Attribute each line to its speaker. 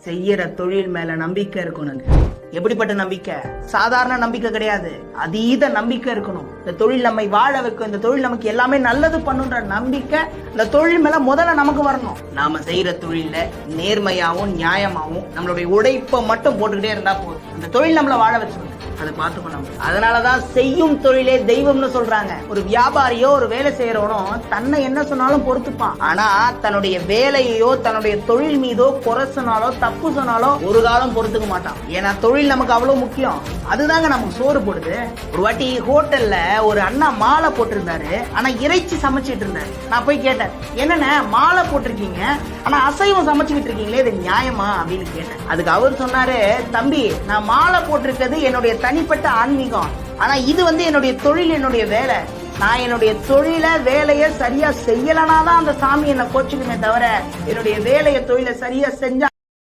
Speaker 1: செய்யற தொழில் மேல நம்பிக்கை இருக்கணுங்க. எப்படிப்பட்ட நம்பிக்கை? சாதாரண நம்பிக்கை கிடையாது, அதீத நம்பிக்கை இருக்கணும். இந்த தொழில் நம்மை வாழ வைக்கும், இந்த தொழில் நமக்கு எல்லாமே நல்லது பண்ணுன்ற நம்பிக்கை இந்த தொழில் மேல முதல்ல நமக்கு வரணும். நாம செய்யற தொழில நேர்மையாவும் நியாயமாவும் நம்மளுடைய உழைப்பை மட்டும் போட்டுக்கிட்டே இருந்தா போதும், இந்த தொழில் நம்மள வாழ வச்சிருக்கணும். அதை பார்த்துக்கணும். அதனாலதான் செய்யும் தொழிலே தெய்வம்னு சொல்றாங்க. ஒரு வியாபாரியோ ஒரு வேலை செய்யறவனோ தன்னை என்ன சொன்னாலும் பொறுத்துப்பான். ஆனா தன்னுடைய வேலையோ தன்னுடைய தொழில் மீதோ குறை சொன்னாலோ தப்பு சொன்னாலோ ஒரு காலம் பொறுத்துக்க மாட்டான். ஏன்னா தொழில் நமக்கு அவ்வளவு முக்கியம், அதுதாங்க நமக்கு சோறு போடுது. ஒரு வாட்டி ஹோட்டல்ல ஒரு அண்ணா மாலை போட்டிருந்தாரு, ஆனா இறைச்சி சமைச்சிட்டு இருந்தாரு. நான் போய் கேட்டேன், என்னென்ன மாலை போட்டிருக்கீங்க ஆனா அசைவம் சமைச்சுக்கிட்டு இருக்கீங்களே, இது நியாயமா அப்படின்னு கேட்டேன். அதுக்கு அவர் சொன்னாரு, தம்பி நான் மாலை போட்டிருக்கிறது என்னுடைய தனிப்பட்ட ஆன்மீகம், ஆனா இது என்னுடைய தொழில், என்னுடைய வேலை. நான் என்னுடைய தொழில வேலையை சரியா செய்யலனாதான் அந்த சாமி என்ன கோச்சுக்குமே தவிர என்னுடைய வேலையை தொழிலை சரியா செஞ்சா